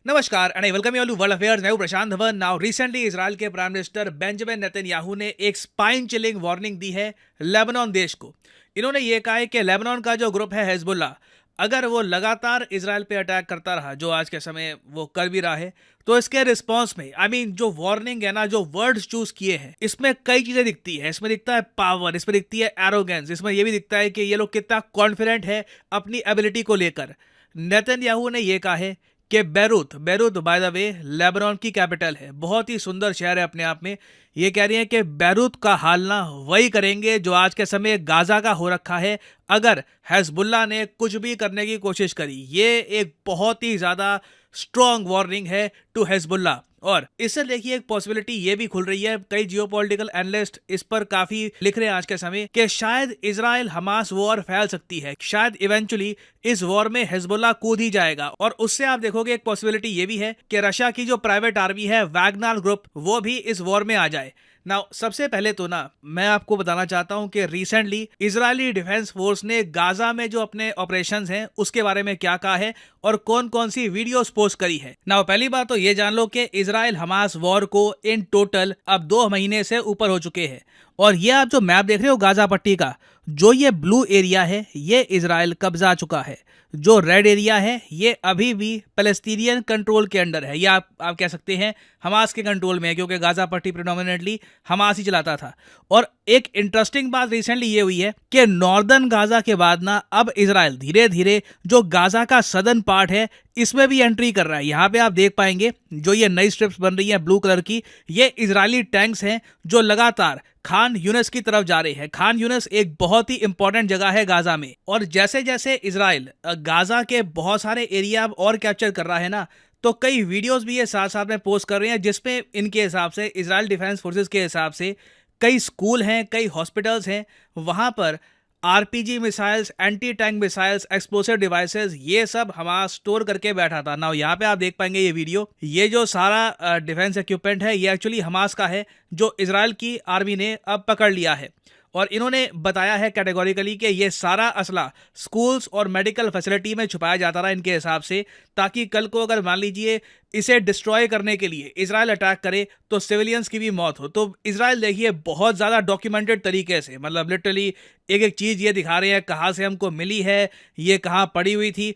नमस्कार and I welcome you all to world affairs. मैं हूं Prashant Dhawan. Now recently Israel के प्राइम मिनिस्टर बेंजामिन नेतन्याहू ने एक स्पाइन चिलिंग वार्निंग दी है लेबनान देश को। इन्होंने ये कहा है कि लेबनान का जो ग्रुप है हिजबुल्लाह, अगर वो लगातार इजराइल पे अटैक करता रहा, जो आज के समय वो कर भी रहा है, तो इसके रिस्पॉन्स में जो वार्निंग है ना, जो वर्ड्स चूज किए हैं, इसमें कई चीजें दिखती है। इसमें दिखता है पावर, इसमें दिखती है एरोगेंस, इसमें यह भी दिखता है कि ये लोग कितना कॉन्फिडेंट है अपनी एबिलिटी को लेकर। नेतन्याहू ने यह कहा है कि Beirut Beirut by the way Lebanon की कैपिटल है, बहुत ही सुंदर शहर है अपने आप में। ये कह रही है कि बैरूत का हाल ना वही करेंगे जो आज के समय गाजा का हो रखा है अगर हिजबुल्लाह ने कुछ भी करने की कोशिश करी। ये एक बहुत ही ज्यादा स्ट्रॉन्ग वार्निंग है टू हिजबुल्लाह। और इससे देखिए एक पॉसिबिलिटी ये भी खुल रही है, कई जियोपॉलिटिकल एनालिस्ट इस पर काफी लिख रहे हैं आज के समय, कि शायद इजराइल हमास वॉर फैल सकती है। शायद इवेंचुअली इस वॉर में हिजबुल्लाह कूद ही जाएगा। और उससे आप देखोगे एक पॉसिबिलिटी ये भी है कि रशिया की जो प्राइवेट आर्मी है वैगनर ग्रुप, वो भी इस वॉर में आ जाए। नाउ सबसे पहले तो ना मैं आपको बताना चाहता हूं कि रिसेंटली इजरायली डिफेंस फोर्स ने गाजा में जो अपने ऑपरेशंस हैं उसके बारे में क्या कहा है और कौन कौन सी वीडियोस पोस्ट करी है। नाउ पहली बात तो ये जान लो कि इजराइल हमास वॉर को इन टोटल अब 2 महीने से ऊपर हो चुके हैं। और ये आप जो मैप देख रहे हो गाजा पट्टी का, जो ये ब्लू एरिया है ये इजराइल कब्जा चुका है। जो रेड एरिया है ये अभी भी पैलेस्टीनियन कंट्रोल के अंडर है, या आप कह सकते हैं हमास के कंट्रोल में है, क्योंकि गाजा पट्टी प्रेडोमिनेटली हमास ही चलाता था। और एक इंटरेस्टिंग बात रिसेंटली ये हुई है कि नॉर्दर्न गाजा के बाद ना अब इजराइल धीरे धीरे जो गाजा का सदर्न पार्ट है इसमें भी एंट्री कर रहा है। यहाँ पे आप देख पाएंगे जो ये नई स्ट्रिप्स बन रही हैं ब्लू कलर की, ये इजरायली टैंक्स हैं जो लगातार खान यूनिस की तरफ जा रहे हैं। खान यूनिस एक बहुत ही इंपॉर्टेंट जगह है गाजा में। और जैसे जैसे इजराइल गाजा के बहुत सारे एरिया और कैप्चर कर रहा है ना, तो कई वीडियोस भी ये साथ साथ में पोस्ट कर रहे हैं जिसमें इनके हिसाब से, इजराइल डिफेंस फोर्सेस के हिसाब से, कई स्कूल हैं, कई हॉस्पिटल्स हैं, वहां पर RPG missiles, anti tank missiles, explosive devices, ये सब हमास स्टोर करके बैठा था ना। यहाँ पे आप देख पाएंगे ये वीडियो, ये जो सारा डिफेंस इक्विपमेंट है ये एक्चुअली हमास का है, जो इजराइल की आर्मी ने अब पकड़ लिया है। और इन्होंने बताया है कैटेगोरिकली कि ये सारा असला स्कूल्स और मेडिकल फैसिलिटी में छुपाया जाता रहा इनके हिसाब से, ताकि कल को अगर मान लीजिए इसे डिस्ट्रॉय करने के लिए इजराइल अटैक करे तो सिविलियंस की भी मौत हो। तो इजराइल देखिए बहुत ज़्यादा डॉक्यूमेंटेड तरीके से, मतलब लिटरली एक एक चीज़ ये दिखा रहे हैं, कहाँ से हमको मिली है, ये कहाँ पड़ी हुई थी।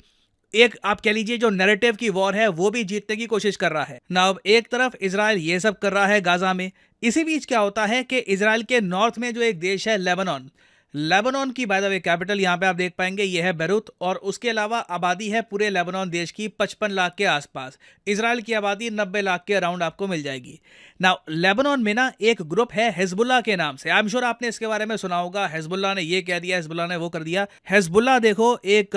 एक आप कह लीजिए जो नैरेटिव की वॉर है वो भी जीतने की कोशिश कर रहा है ना। अब एक तरफ इजराइल ये सब कर रहा है गाजा में, इसी बीच क्या होता है कि इजराइल के नॉर्थ में जो एक देश है लेबनान, लेबनान की बाय द वे कैपिटल यहाँ पे आप देख पाएंगे ये है बैरूत। और उसके अलावा आबादी है पूरे लेबनान देश की 55 लाख के आसपास। इजराइल की आबादी 90 लाख के अराउंड आपको मिल जाएगी। ना लेबनान में ना एक ग्रुप है हिजबुल्लाह के नाम से, आई एम श्योर आपने इसके बारे में सुना होगा। हिजबुल्लाह ने ये कह दिया, हिजबुल्लाह ने वो कर दिया। हिजबुल्लाह देखो एक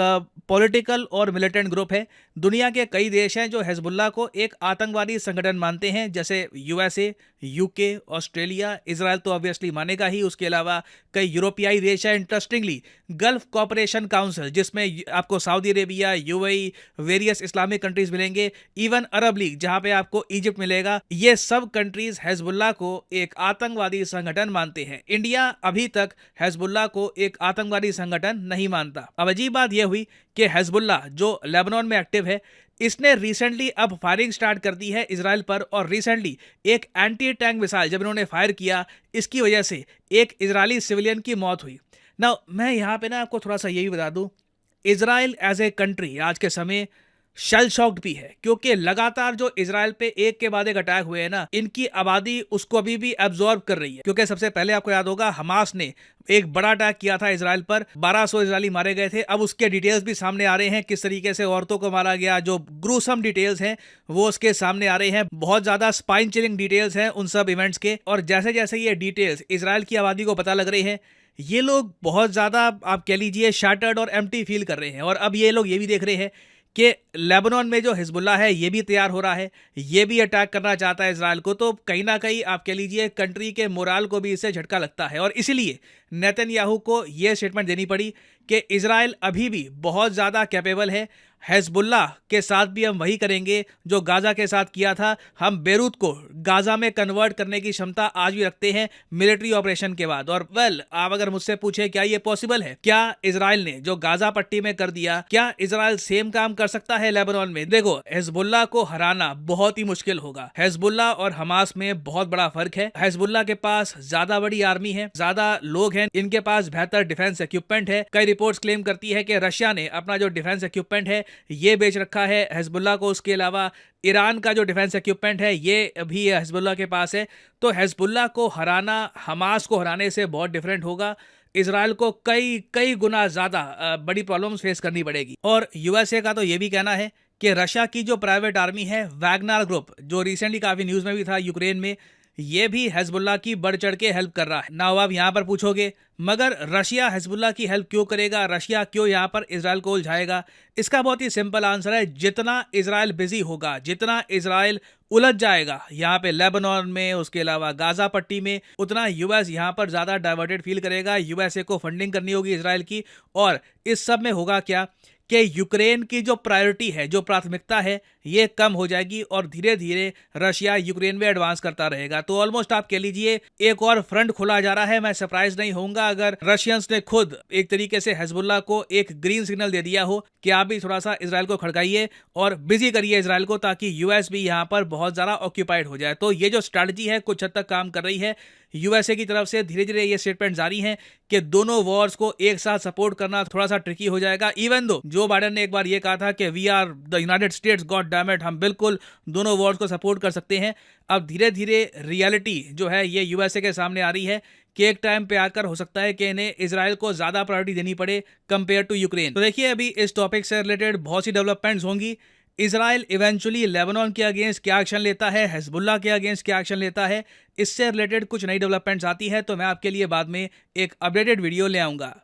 पॉलिटिकल और मिलिटेंट ग्रुप है। दुनिया के कई देश हैं जो हिजबुल्लाह को एक आतंकवादी संगठन मानते हैं, जैसे यूएसए, यूके, ऑस्ट्रेलिया। इजराइल तो ऑब्वियसली मानेगा ही, उसके अलावा कई यूरोपियाई देश है। इंटरेस्टिंगली गल्फ कॉपरेशन काउंसिल, जिसमें आपको Saudi Arabia, UAE, various Islamic countries मिलेंगे, इवन अरब लीग जहां पे आपको इजिप्ट मिलेगा, ये सब कंट्रीज हिजबुल्लाह को एक आतंकवादी संगठन मानते हैं। इंडिया अभी तक हिजबुल्लाह को एक आतंकवादी संगठन नहीं मानता। अब अजीब बात यह हुई कि हिजबुल्लाह जो लेबनान में एक्टिव है, इसने रिसेंटली अब फायरिंग स्टार्ट कर दी है इजराइल पर। और रिसेंटली एक एंटी टैंक मिसाइल जब इन्होंने फायर किया, इसकी वजह से एक इजरायली सिविलियन की मौत हुई। ना मैं यहाँ पे ना आपको थोड़ा सा यही बता दूं, इजराइल एज ए कंट्री आज के समय शेल शॉक्ड भी है, क्योंकि लगातार जो इजराइल पे एक के बाद एक अटैक हुए हैं ना, इनकी आबादी उसको अभी भी एब्जॉर्ब कर रही है। क्योंकि सबसे पहले आपको याद होगा हमास ने एक बड़ा अटैक किया था इजराइल पर, 1200 इजरायली मारे गए थे। अब उसके डिटेल्स भी सामने आ रहे हैं, किस तरीके से औरतों को मारा गया, जो ग्रूसम डिटेल्स हैं वो उसके सामने आ रहे हैं। बहुत ज्यादा स्पाइन चिलिंग डिटेल्स हैं उन सब इवेंट्स के। और जैसे जैसे ये डिटेल्स इजराइल की आबादी को पता लग रहे हैं, ये लोग बहुत ज्यादा आप कह लीजिए शार्टर्ड और एम्प्टी फील कर रहे हैं। और अब ये लोग ये भी देख रहे हैं कि लेबनान में जो हिजबुल्लाह है ये भी तैयार हो रहा है, ये भी अटैक करना चाहता है इजराइल को। तो कहीं ना कहीं आप कह लीजिए कंट्री के मोराल को भी इससे झटका लगता है। और इसीलिए नेतन्याहू को यह स्टेटमेंट देनी पड़ी कि इजराइल अभी भी बहुत ज़्यादा कैपेबल है हिजबुल्लाह के साथ भी हम वही करेंगे जो गाजा के साथ किया था। हम बेरूत को गाजा में कन्वर्ट करने की क्षमता आज भी रखते हैं मिलिट्री ऑपरेशन के बाद। और आप अगर मुझसे पूछे क्या ये पॉसिबल है, क्या इजराइल ने जो गाजा पट्टी में कर दिया, क्या इजराइल सेम काम कर सकता है लेबनान में? देखो, हिजबुल्लाह को हराना बहुत ही मुश्किल होगा। हिजबुल्लाह और हमास में बहुत बड़ा फर्क है। हिजबुल्लाह के पास ज्यादा बड़ी आर्मी है, ज्यादा लोग हैं, इनके पास बेहतर डिफेंस इक्विपमेंट है। कई रिपोर्ट्स क्लेम करती है कि रशिया ने अपना जो डिफेंस इक्विपमेंट है ये बेच रखा है हिजबुल्लाह को। उसके अलावा ईरान का जो डिफेंस इक्विपमेंट है ये भी हिजबुल्लाह के पास है। तो हिजबुल्लाह को हराना हमास को हराने से बहुत डिफरेंट होगा। इजराइल को कई कई गुना ज्यादा बड़ी प्रॉब्लम्स फेस करनी पड़ेगी। और यूएसए का तो ये भी कहना है कि रशिया की जो प्राइवेट आर्मी है वैगनर ग्रुप, जो रिसेंटली काफी न्यूज में भी था यूक्रेन में, ये भी हिजबुल्लाह की बढ़ चढ़ के हेल्प कर रहा है। ना आप यहाँ पर पूछोगे मगर रशिया हिजबुल्लाह की हेल्प क्यों करेगा, रशिया क्यों यहाँ पर इजराइल को उलझाएगा? इसका बहुत ही सिंपल आंसर है, जितना इजराइल बिजी होगा, जितना इजराइल उलझ जाएगा यहाँ पे लेबनान में, उसके अलावा गाजा पट्टी में, उतना यूएस यहाँ पर ज्यादा डाइवर्टेड फील करेगा। यूएसए को फंडिंग करनी होगी इजराइल की। और इस सब में होगा क्या कि यूक्रेन की जो प्रायोरिटी है, जो प्राथमिकता है, ये कम हो जाएगी और धीरे धीरे रशिया यूक्रेन में एडवांस करता रहेगा। तो ऑलमोस्ट आप कह लीजिए एक और फ्रंट खोला जा रहा है। मैं सरप्राइज नहीं होऊंगा अगर रशियंस ने खुद एक तरीके से हिजबुल्लाह को एक ग्रीन सिग्नल दे दिया हो कि आप भी थोड़ा सा इजराइल को खड़काइए और बिजी करिए इजराइल को, ताकि यूएस भी यहाँ पर बहुत ज्यादा ऑक्यूपाइड हो जाए। तो ये जो स्ट्रैटेजी है कुछ हद तक काम कर रही है। यूएसए की तरफ से धीरे धीरे ये स्टेटमेंट जारी हैं कि दोनों वॉर्स को एक साथ सपोर्ट करना थोड़ा सा ट्रिकी हो जाएगा। इवन दो जो बाइडेन ने एक बार ये कहा था कि we are the United States, God damn it, हम बिल्कुल दोनों वॉर्स को सपोर्ट कर सकते हैं। अब धीरे धीरे रियलिटी जो है ये यूएसए के सामने आ रही है कि एक टाइम पे आकर हो सकता है कि इन्हें इजराइल को ज्यादा प्रायोरिटी देनी पड़े कंपेयर टू यूक्रेन। तो देखिए अभी इस टॉपिक से रिलेटेड बहुत सी डेवलपमेंट्स होंगी। इजराइल इवेंचुअली लेबनान के अगेंस्ट क्या एक्शन लेता है, हिजबुल्लाह के अगेंस्ट क्या एक्शन लेता है, इससे रिलेटेड कुछ नई डेवलपमेंट्स आती है तो मैं आपके लिए बाद में एक अपडेटेड वीडियो ले आऊँगा।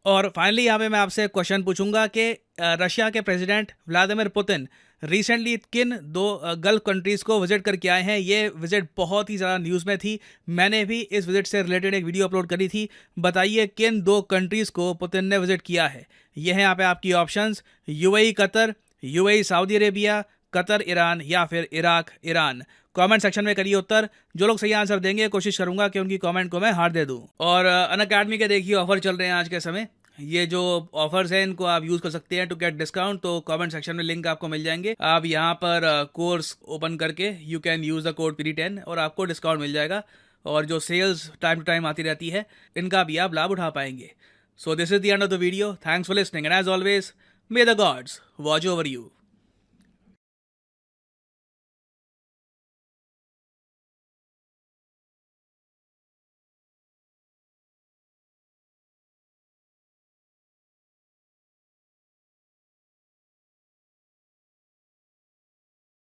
और फाइनली यहाँ पे मैं आपसे क्वेश्चन पूछूंगा कि रशिया के प्रेसिडेंट व्लादिमीर पुतिन रिसेंटली किन दो गल्फ कंट्रीज़ को विजिट करके आए हैं। ये विजिट बहुत ही ज़्यादा न्यूज़ में थी, मैंने भी इस विजिट से रिलेटेड एक वीडियो अपलोड करी थी। बताइए किन दो कंट्रीज़ को पुतिन ने विजिट किया है। ये हैं यहाँ पे आपकी options, UAE Qatar, UAE Saudi Arabia, Qatar Iran या फिर इराक ईरान। कमेंट सेक्शन में करिए उत्तर। जो लोग सही आंसर देंगे कोशिश करूंगा कि उनकी कमेंट को मैं हार दे दूं। और अनअकैडमी के देखिए ऑफर चल रहे हैं आज के समय। ये जो ऑफर्स हैं इनको आप यूज कर सकते हैं टू गेट डिस्काउंट। तो कमेंट सेक्शन में लिंक आपको मिल जाएंगे। आप यहाँ पर कोर्स ओपन करके you can use the code PD10 और आपको डिस्काउंट मिल जाएगा। और जो सेल्स टाइम टू टाइम आती रहती है इनका भी आप लाभ उठा पाएंगे। So this is the end of the video. Thanks for listening and as always may the gods watch over you.